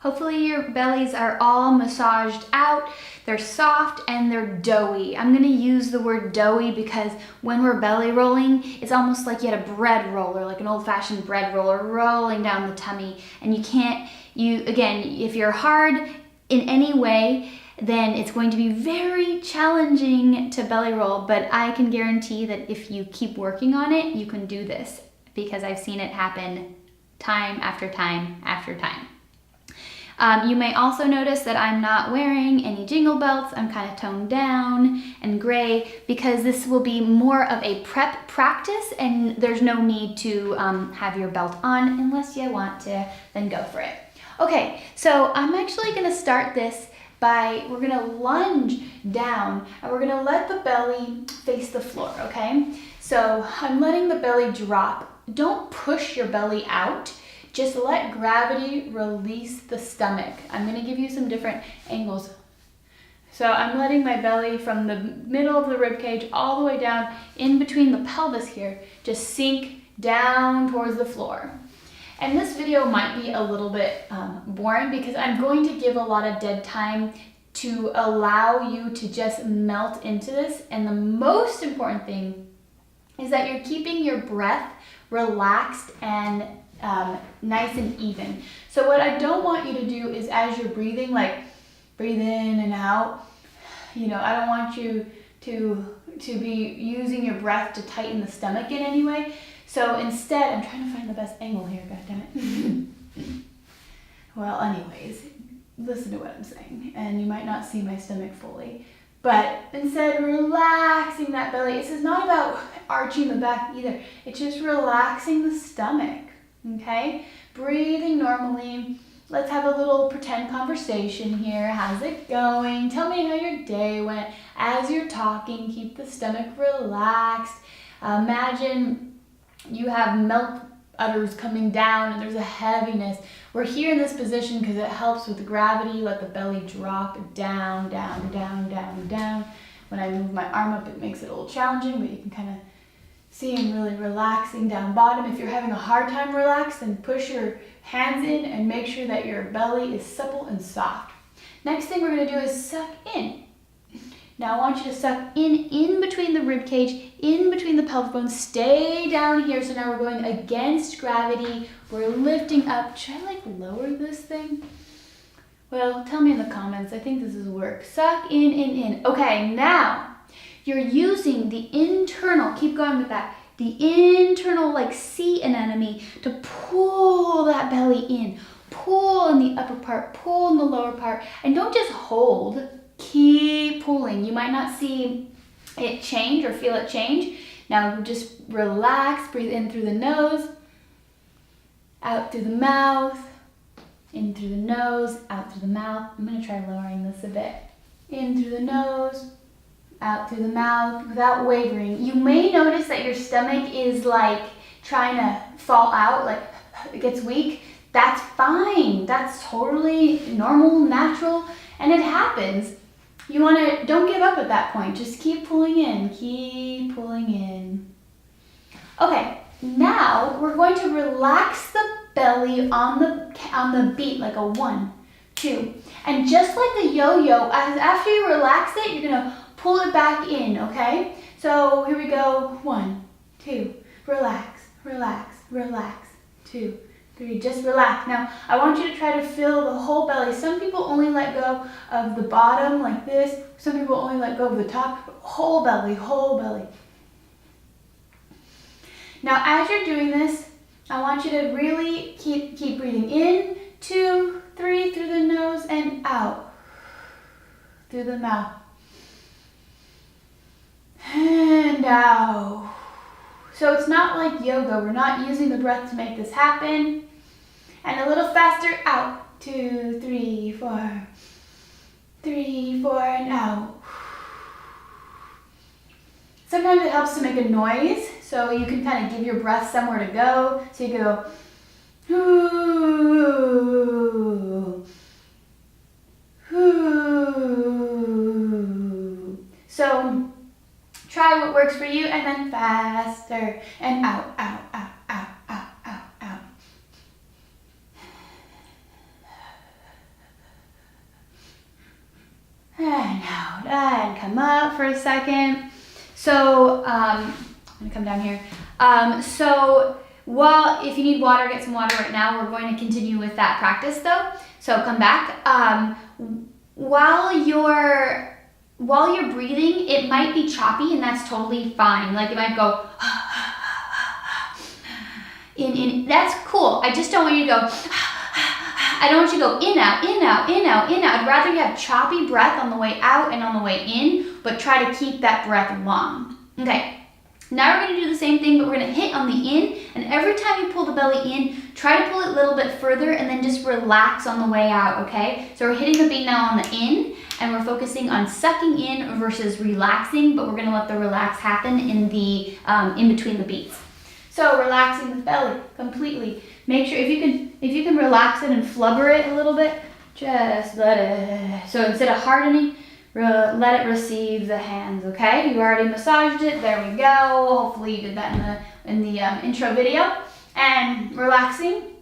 Hopefully your bellies are all massaged out, they're soft and they're doughy. I'm gonna use the word doughy because when we're belly rolling, it's almost like you had a bread roller, like an old-fashioned bread roller rolling down the tummy. And again, if you're hard in any way, then it's going to be very challenging to belly roll, but I can guarantee that if you keep working on it, you can do this because I've seen it happen time after time after time. You may also notice that I'm not wearing any jingle belts. I'm kind of toned down and gray because this will be more of a prep practice and there's no need to have your belt on unless you want to, then go for it. Okay, so I'm actually going to start this we're going to lunge down and we're going to let the belly face the floor, okay? So I'm letting the belly drop. Don't push your belly out. Just let gravity release the stomach. I'm going to give you some different angles. So I'm letting my belly from the middle of the rib cage all the way down in between the pelvis here, just sink down towards the floor. And this video might be a little bit boring because I'm going to give a lot of dead time to allow you to just melt into this. And the most important thing is that you're keeping your breath relaxed and nice and even. So what I don't want you to do is as you're breathing, like breathe in and out, I don't want you to be using your breath to tighten the stomach in any way. So instead, I'm trying to find the best angle here, goddammit. Well, anyways, listen to what I'm saying, and you might not see my stomach fully. But instead, relaxing that belly. This is not about arching the back either. It's just relaxing the stomach. Okay, breathing normally. Let's have a little pretend conversation here. How's it going? Tell me how your day went. As you're talking, keep the stomach relaxed. Imagine you have milk udders coming down and there's a heaviness. We're here in this position because it helps with gravity. Let the belly drop down, down, down, down, down. When I move my arm up, it makes it a little challenging, but you can kind of see I'm really relaxing down bottom. If you're having a hard time relaxed, then push your hands in and make sure that your belly is supple and soft. Next thing we're going to do is suck in. Now I want you to suck in between the rib cage, in between the pelvic bones. Stay down here. So now we're going against gravity. We're lifting up. Should I lower this thing? Well, tell me in the comments. I think this is work. Suck in. Okay, now you're using the internal, keep going with that, the internal sea anemone to pull that belly in. Pull in the upper part, pull in the lower part, and don't just hold, keep pulling. You might not see it change or feel it change. Now just relax, breathe in through the nose, out through the mouth, in through the nose, out through the mouth. I'm going to try lowering this a bit. In through the nose, out through the mouth without wavering. You may notice that your stomach is trying to fall out, it gets weak. That's fine. That's totally normal, natural, and it happens. Don't give up at that point. Just keep pulling in, keep pulling in. Okay, now we're going to relax the belly on the beat, like a 1, 2. And just like a yo-yo, after you relax it, you're gonna pull it back in, okay? So here we go. 1, 2, relax, relax, relax. 2, 3, just relax. Now, I want you to try to feel the whole belly. Some people only let go of the bottom like this. Some people only let go of the top. Whole belly, whole belly. Now, as you're doing this, I want you to really keep breathing in, 2, 3, through the nose and out, through the mouth. And out. So it's not like yoga. We're not using the breath to make this happen. And a little faster, out. 2, 3, 4. 3, 4, and out. Sometimes it helps to make a noise, so you can kind of give your breath somewhere to go. So you go, ooh, ooh. So try what works for you, and then faster, and out, out, out, out, out, out, out. out, and come up for a second. So, I'm gonna come down here. So if you need water, get some water right now. We're going to continue with that practice though. So come back. While you're breathing, it might be choppy, and that's totally fine. Like it might go in. That's cool. I just don't want you to go. I don't want you to go in, out, in, out, in, out, in, out. I'd rather you have choppy breath on the way out and on the way in, but try to keep that breath long. Okay, now we're gonna do the same thing, but we're gonna hit on the in, and every time you pull the belly in, try to pull it a little bit further and then just relax on the way out, okay? So we're hitting the beat now on the in, and we're focusing on sucking in versus relaxing, but we're gonna let the relax happen in the in between the beats. So relaxing the belly completely. Make sure if you can relax it and flubber it a little bit, just let it. So instead of hardening, let it receive the hands. Okay, you already massaged it. There we go. Hopefully you did that in the intro video. And relaxing,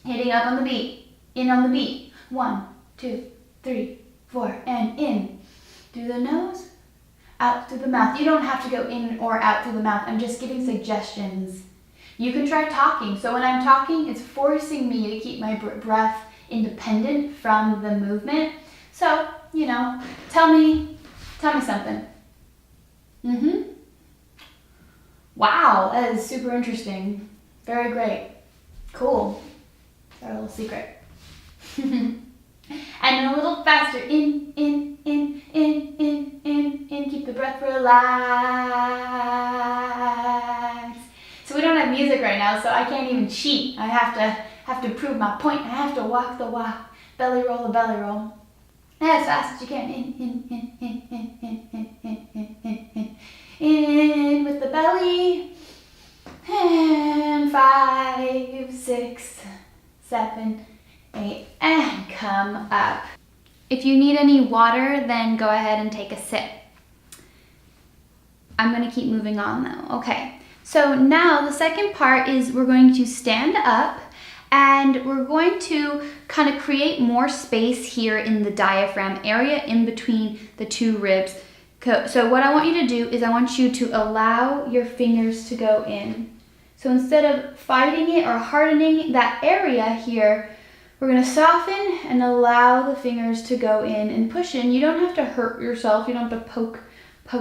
hitting up on the beat, in on the beat. 1, 2, 3, 4, and in through the nose, out through the mouth. You don't have to go in or out through the mouth. I'm just giving suggestions. You can try talking. So when I'm talking, it's forcing me to keep my breath independent from the movement. So, you know, tell me something. Wow, that is super interesting. Very great. Cool. That's our little secret. And a little faster. In. Keep the breath relaxed. So we don't have music right now, so I can't even cheat. I have to prove my point. I have to walk the walk. Belly roll the belly roll. As fast as you can. In with the belly. And 5, 6, 7, 8, and come up. If you need any water, then go ahead and take a sip. I'm gonna keep moving on though. Okay, so now the second part is we're going to stand up, and we're going to kind of create more space here in the diaphragm area in between the two ribs. So what I want you to do is I want you to allow your fingers to go in. So instead of fighting it or hardening that area here, we're gonna soften and allow the fingers to go in and push in. You don't have to hurt yourself. You don't have to poke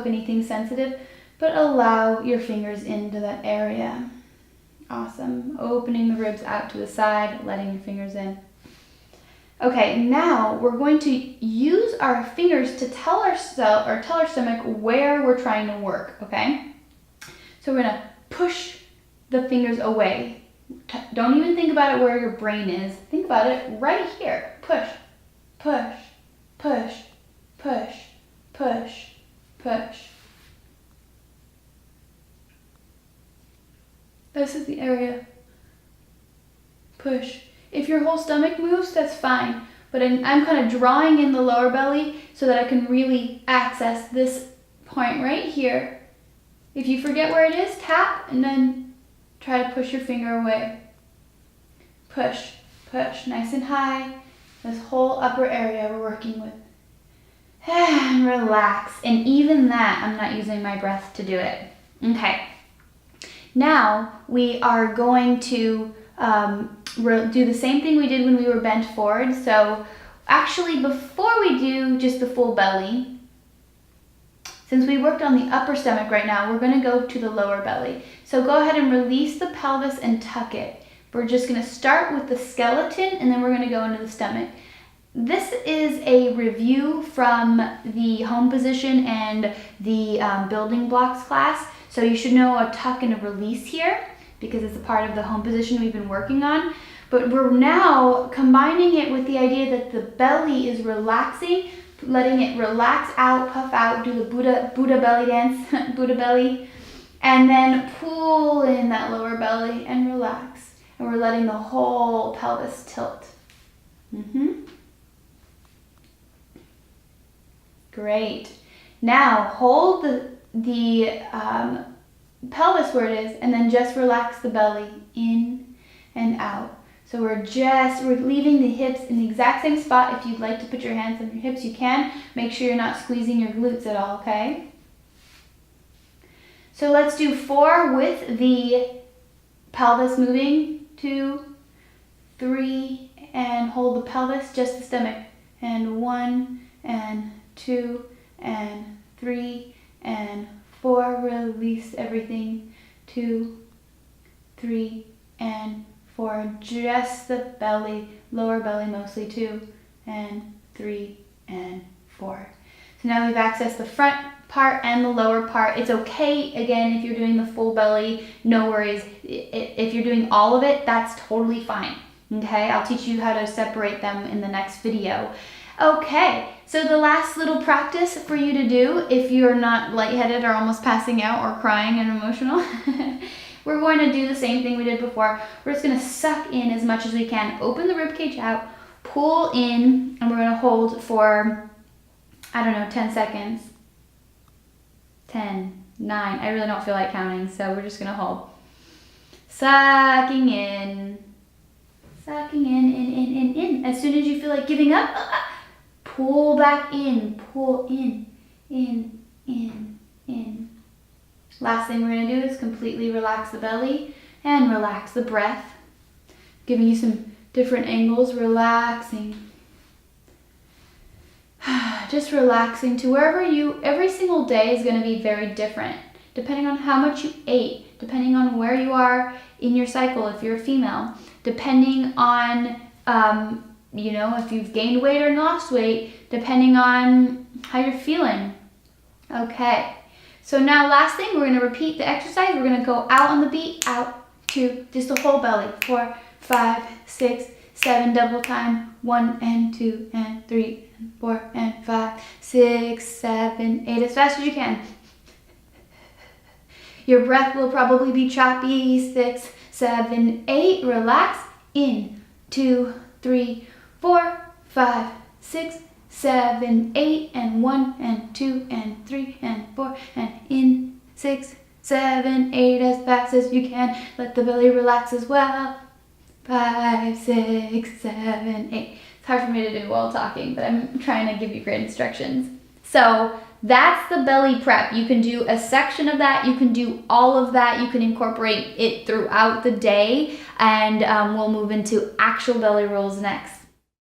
anything sensitive, but allow your fingers into that area. Awesome. Opening the ribs out to the side, letting your fingers in. Okay, now we're going to use our fingers to tell our stomach where we're trying to work, okay? So we're gonna push the fingers away. Don't even think about it where your brain is. Think about it right here. Push, push, push, push, push, push. This is the area. Push. If your whole stomach moves, that's fine. But I'm kind of drawing in the lower belly so that I can really access this point right here. If you forget where it is, tap and then try to push your finger away. Push, push, nice and high. This whole upper area we're working with. And relax. And even that, I'm not using my breath to do it. Okay. Now we are going to do the same thing we did when we were bent forward. So actually, before we do just the full belly, since we worked on the upper stomach right now, we're going to go to the lower belly. So go ahead and release the pelvis and tuck it. We're just going to start with the skeleton, and then we're going to go into the stomach. This is a review from the home position and the building blocks class. So you should know a tuck and a release here, because it's a part of the home position we've been working on. But we're now combining it with the idea that the belly is relaxing, letting it relax out, puff out, do the Buddha belly dance, Buddha belly, and then pull in that lower belly and relax. And we're letting the whole pelvis tilt. Great. Now hold the pelvis where it is, and then just relax the belly in and out. So we're leaving the hips in the exact same spot. If you'd like to put your hands on your hips, you can. Make sure you're not squeezing your glutes at all, okay? So let's do 4 with the pelvis moving. 2, 3, and hold the pelvis, just the stomach. And 1, and 2, and 3, and 4. Release everything. 2, 3, and 4. Just the belly, lower belly mostly. 2, and 3, and 4. So now we've accessed the front part and the lower part. It's okay, again, if you're doing the full belly, no worries. If you're doing all of it, that's totally fine. Okay, I'll teach you how to separate them in the next video. Okay, so the last little practice for you to do, if you're not lightheaded or almost passing out or crying and emotional, we're going to do the same thing we did before. We're just going to suck in as much as we can. Open the rib cage out, pull in, and we're going to hold for, I don't know, 10 seconds. 10, 9, I really don't feel like counting, so we're just going to hold. Sucking in, in. As soon as you feel like giving up, pull back in, pull in. Last thing we're going to do is completely relax the belly and relax the breath. Giving you some different angles, relaxing. Just relaxing to wherever every single day is going to be very different, depending on how much you ate, depending on where you are in your cycle if you're a female, depending on, if you've gained weight or lost weight, depending on how you're feeling. Okay, so now last thing, we're going to repeat the exercise. We're going to go out on the beat, out, 2, just the whole belly, 4, 5, 6, 7, double time, 1 and 2 and 3 and 4 and 5, 6, 7, 8, as fast as you can. Your breath will probably be choppy. 6, 7, 8, relax, in, 2, 3, 4, 5, 6, 7, 8, and 1 and 2 and 3 and 4, and in, 6, 7, 8, as fast as you can. Let the belly relax as well. 5, 6, 7, 8. It's hard for me to do while talking, but I'm trying to give you great instructions. So that's the belly prep. You can do a section of that. You can do all of that. You can incorporate it throughout the day, and we'll move into actual belly rolls next.